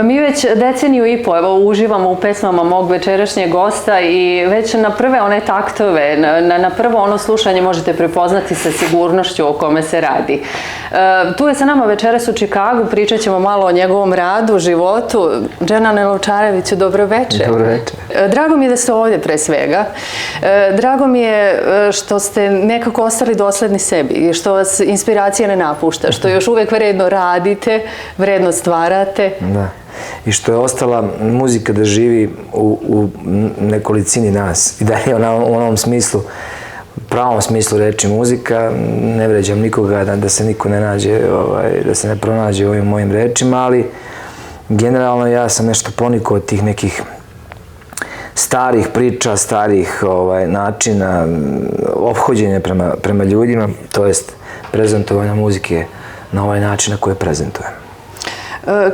Mi već deceniju i po uživamo u pesmama mog večerašnjeg gosta i već na prve one taktove, na prvo ono slušanje možete prepoznati sa sigurnošću o kome se radi. Tu je sa nama večeras u Čikagu, pričat ćemo malo o njegovom radu, životu. Dženane Lovčareviću, dobro večer. Dobro večer. Drago mi je da ste ovdje pre svega. Drago mi je što ste nekako ostali dosledni sebi i što vas inspiracija ne napušta, što još uvek vredno radite, vredno stvarate. Da. I što je ostala muzika da živi u nekolicini nas. I da je ona u onom smislu, pravom smislu reči muzika, ne vređam nikoga, da se niko ne nađe, da se ne pronađe u ovim mojim rečima, ali generalno ja sam nešto ponikao od tih nekih starih priča, starih načina ophođenja prema ljudima, to jest prezentovanja muzike na ovaj način na koji prezentujem.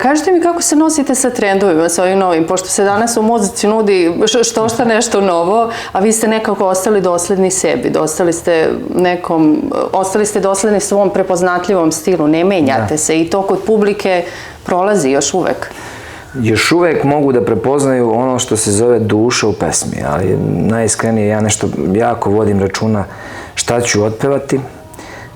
Kažite mi kako se nosite sa trendovima, sa ovim novim, pošto se danas u muzici nudi što nešto novo, a vi ste nekako ostali dosledni sebi, ostali ste dosledni svom prepoznatljivom stilu, ne menjate se i to kod publike prolazi još uvek. Još uvek mogu da prepoznaju ono što se zove duša u pesmi, ali najiskrenije ja nešto jako vodim računa šta ću otpevati,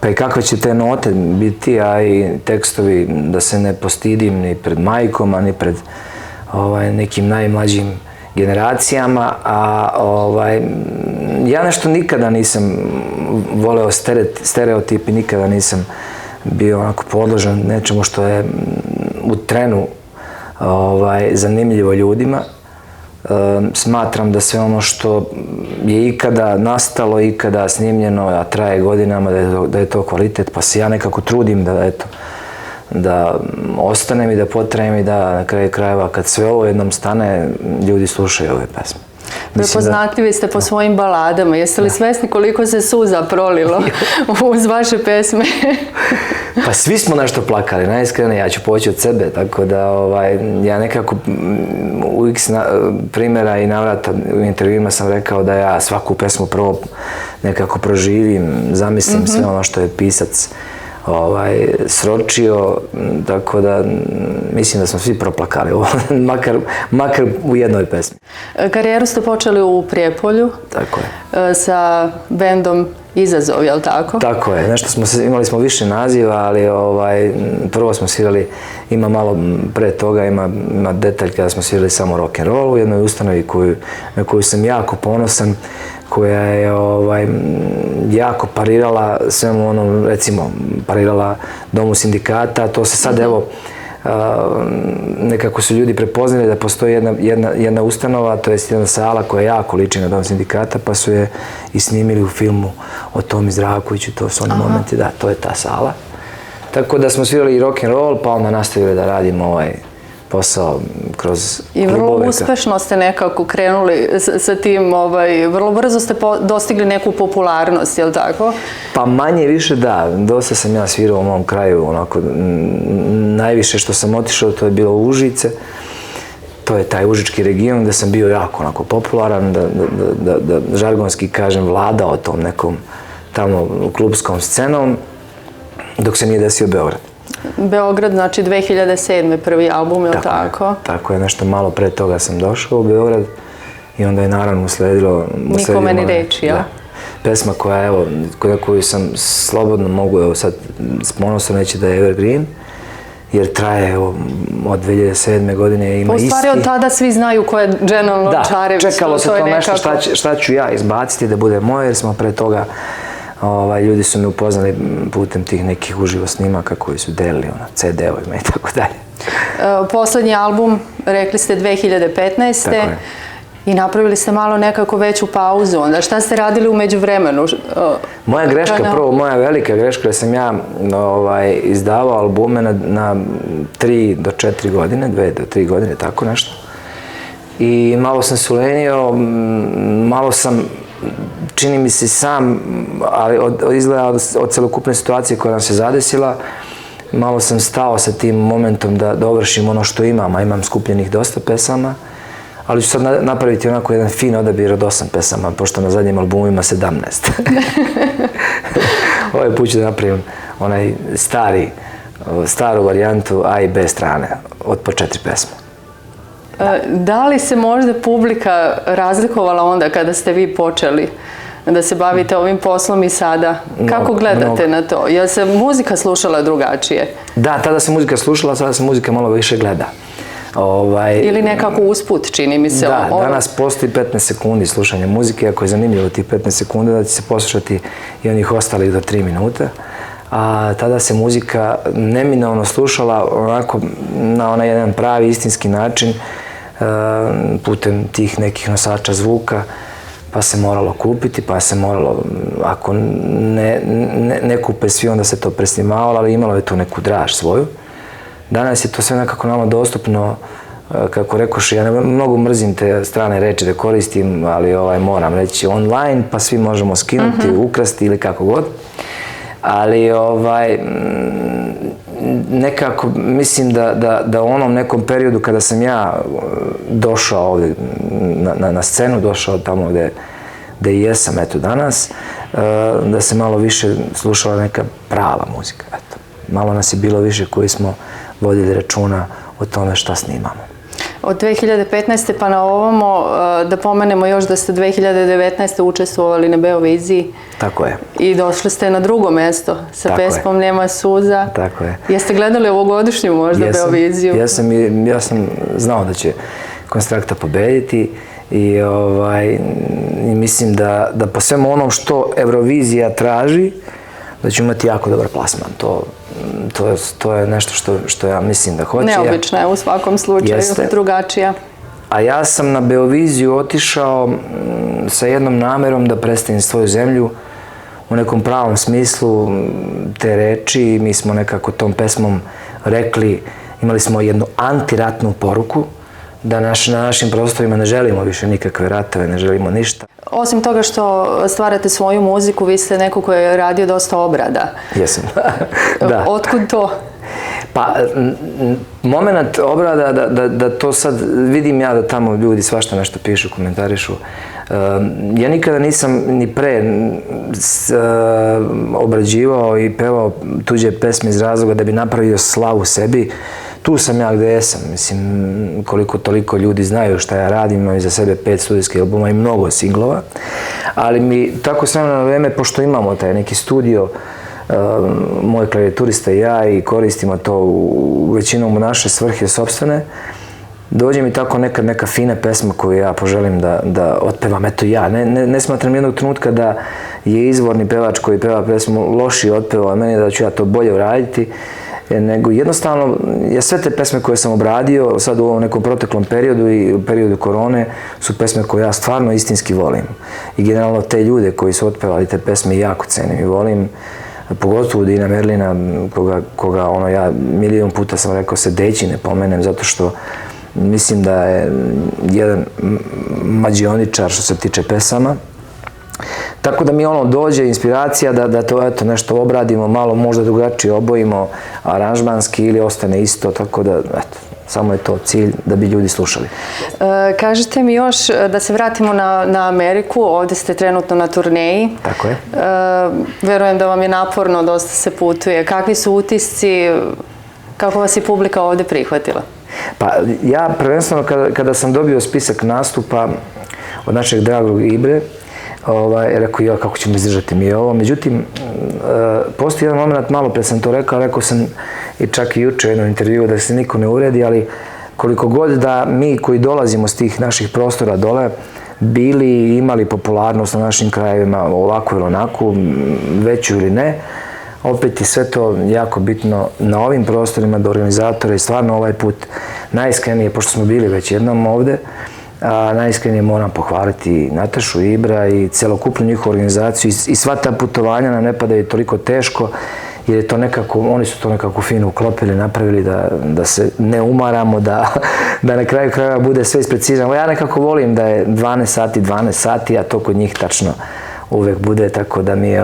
pa i kakve će te note biti, a i tekstovi da se ne postidim ni pred majkom, a ni pred nekim najmlađim generacijama, a ja nešto nikada nisam voleo stereotip i nikada nisam bio onako podložan nečemu što je u trenu zanimljivo ljudima. Smatram da sve ono što je ikada nastalo, ikada snimljeno, a traje godinama, da je to kvalitet, pa se ja nekako trudim da ostanem i da potrajem i da na kraju krajeva kad sve ovo jednom stane, ljudi slušaju ove pesme. Prepoznatljivi ste po svojim baladama. Jeste li svesni koliko se suza prolilo uz vaše pesme? Pa svi smo nešto plakali, najiskrenije, ja ću poći od sebe, tako da ja nekako u x primjera i navrata u intervjuima sam rekao da ja svaku pesmu prvo nekako proživim, zamislim sve ono što je pisac sročio, tako da mislim da smo svi proplakali ovo, makar u jednoj pesmi. Karijeru ste počeli u Prijepolju. Tako je. Sa bendom Izazov, je li tako? Tako je. Imali smo više naziva, ali prvo smo svirali, ima malo pre toga, ima detalj kada smo svirali samo rock and roll u jednoj ustanovi na koju sam jako ponosan, koja je jako parirala svemu onom, recimo, parirala Domu sindikata. To se sad, evo, nekako su ljudi prepoznali da postoji jedna ustanova, to je jedna sala koja jako liči na Dom sindikata, pa su je i snimili u filmu o Tomi Zdravkoviću, to su oni momenti, da, to je ta sala. Tako da smo svirali i rock and roll, pa onda nastavili da radimo posao kroz klubove. I vrlo uspešno ste nekako krenuli sa tim, vrlo brzo ste dostigli neku popularnost, je li tako? Pa manje više da, dosta sam ja svirao u mom kraju, onako, najviše što sam otišao to je bilo Užice, to je taj užički region gde sam bio jako onako popularan, da žargonski kažem vladao tom nekom tamo klubskom scenom, dok se nije desio Beograd. Beograd, znači 2007. prvi album, je li tako? Tako je, nešto malo pre toga sam došao u Beograd i onda je naravno usledilo... Nikome ni reči, jel? Pesma koja, evo, koju sam slobodno mogu, evo sad s ponosom reći da je Evergreen, jer traje od 2007. godine, ima isti... U stvari od tada svi znaju ko je Dženan Lovčarević. Da, čekalo se to nešto šta ću ja izbaciti da bude moje, jer smo pre toga ljudi su me upoznali putem tih nekih uživo snimaka koji su delili CD-ovima i tako dalje. Poslednji album, rekli ste 2015. Tako je. I napravili ste malo nekako veću pauzu. Onda šta ste radili u međuvremenu? Moja greška, prvo moja velika greška, da sam ja izdavao albume na 3 do 4 godine, 2 do 3 godine, tako nešto. I malo sam se ulenio, malo sam, čini mi se sam, ali izgleda od celokupne situacije koja nam se zadesila, malo sam stao sa tim momentom da dovršim ono što imam, a imam skupljenih dosta pesama, ali ću sad napraviti onako jedan fin odabir od 8 pesama, pošto na zadnjem albumu ima 17. Ovaj put ću da napravim onaj stari staru varijantu A i B strane, od po 4 pesme. Da li se možda publika razlikovala onda kada ste vi počeli da se bavite ovim poslom i sada? Kako gledate na to? Je li se muzika slušala drugačije? Da, tada se muzika slušala, sada se muzika malo više gleda. Ili nekako usput, čini mi se. Da, danas postoji 15 sekundi slušanja muzike, ako je zanimljivo tih 15 sekundi, da će se poslušati i onih ostalih do 3 minuta. A tada se muzika neminovno slušala onako na onaj jedan pravi istinski način, putem tih nekih nosača zvuka, pa se moralo kupiti, pa se moralo, ako ne kupe svi, onda se to presnimavalo, ali imalo je tu neku draž svoju. Danas je to sve nekako nama dostupno, kako rekoš, ja mnogo mrzim te strane reči da koristim, ali moram reći online, pa svi možemo skinuti, ukrasti ili kako god. Ali nekako mislim da u onom nekom periodu kada sam ja došao ovdje na scenu, došao tamo gde i jesam eto danas, da se malo više slušala neka prava muzika. Eto. Malo nas je bilo više koji smo vodili računa o tome šta snimamo. Od 2015. pa na ovamo, da pomenemo još da ste 2019. učestvovali na Beoviziji. Tako je. I došli ste na drugo mesto sa pesmom Nema suza. Tako je. Jeste gledali ovogodišnju možda Beoviziju? Ja sam znao da će Konstrakta pobediti i mislim da po svemu onom što Eurovizija traži, da ću imati jako dobar plasman. To je nešto što ja mislim da hoće. Neobična je u svakom slučaju, drugačija. A ja sam na Beoviziju otišao sa jednom namerom da predstavim svoju zemlju u nekom pravom smislu te reči. Mi smo nekako tom pesmom rekli, imali smo jednu antiratnu poruku, da na našim prostorima ne želimo više nikakve ratove, ne želimo ništa. Osim toga što stvarate svoju muziku, vi ste neko koji je radio dosta obrada. Jesam, da. Otkud to? Pa, moment obrada, da to sad vidim ja da tamo ljudi svašta nešto pišu, komentarišu. Ja nikada nisam ni pre obrađivao i pevao tuđe pesme iz razloga da bi napravio slavu sebi. Tu sam ja gde jesam, mislim, koliko toliko ljudi znaju šta ja radim, imam iza sebe 5 studijskih albuma i mnogo singlova, ali mi tako sve na vreme, pošto imamo taj neki studio, moj klavijaturista i ja, i koristimo to većinom u naše svrhe sopstvene, dođe mi tako nekad neka fina pesma koju ja poželim da otpevam, eto ja. Ne smatram jednog trenutka da je izvorni pevač koji peva pesmu lošiji otpevao, a meni da ću ja to bolje uraditi, nego jednostavno, ja sve te pesme koje sam obradio sad u ovom nekom proteklom periodu i u periodu korone su pesme koje ja stvarno istinski volim. I generalno te ljude koji su otpevali te pesme jako cenim i volim, pogotovo Dina Merlina, koga ja milion puta sam rekao sedeći ne pomenem, zato što mislim da je jedan mađioničar što se tiče pesama. Tako da mi dođe inspiracija da to eto nešto obradimo, malo možda drugačije obojimo, aranžmanski ili ostane isto, tako da eto, samo je to cilj da bi ljudi slušali. Kažite mi još da se vratimo na Ameriku, ovdje ste trenutno na turneji. Tako je. Verujem da vam je naporno, dosta se putuje. Kakvi su utisci, kako vas je publika ovdje prihvatila? Pa ja prvenstveno kada sam dobio spisak nastupa od našeg dragog Ibre, rekao kako ćemo izdržati mi ovo. Međutim, postoji jedan moment, malo pre sam to rekao sam i čak i juče u jednom intervjuu da se niko ne uredi, ali koliko god da mi koji dolazimo s tih naših prostora dole bili i imali popularnost na našim krajevima ovako ili onako, veću ili ne, opet je sve to jako bitno na ovim prostorima da organizatore i stvarno ovaj put najiskrenije, pošto smo bili već jednom ovde, najiskrenije moram pohvaliti Natašu, Ibra i celokupnu njihovu organizaciju i sva ta putovanja nam ne padaju toliko teško jer je to nekako, oni su to nekako fino uklopili, napravili da se ne umaramo, da na kraju krajeva bude sve isprecizirano. Ja nekako volim da je 12 sati, a to kod njih tačno uvek bude, tako da mi je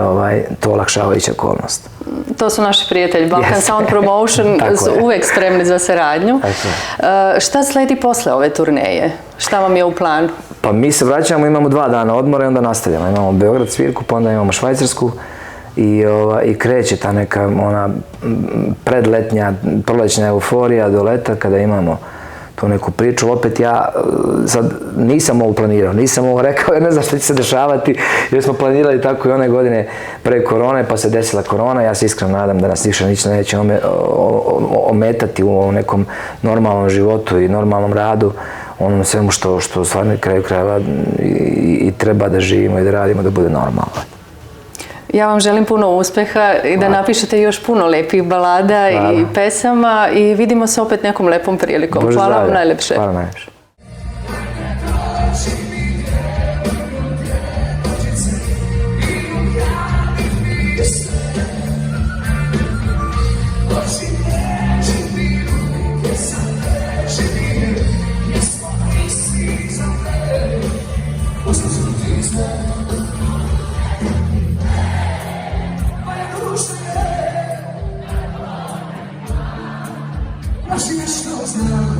to olakšavajuća okolnost. To su naši prijatelji, Balkan Sound Promotion, su uvek spremni za saradnju. Šta sledi posle ove turneje? Šta vam je u planu? Pa mi se vraćamo, imamo 2 dana odmora i onda nastavljamo. Imamo Beograd svirku, pa onda imamo Švajcarsku i kreće ta neka ona predletnja, prolećna euforija do leta kada imamo tu neku priču. Opet ja sad nisam ovo planirao, nisam ovo rekao jer ne znam što će se dešavati jer smo planirali tako i one godine pre korone pa se desila korona. Ja se iskreno nadam da nas ništa neće ometati u ovom nekom normalnom životu i normalnom radu, onom svemu što stvarno na kraju krajeva i treba da živimo i da radimo da bude normalno. Ja vam želim puno uspeha i da napišete još puno lepih balada i pesama i vidimo se opet nekom lepom prilikom. Hvala vam najlepše. Hvala najlepše. Właśnie što znam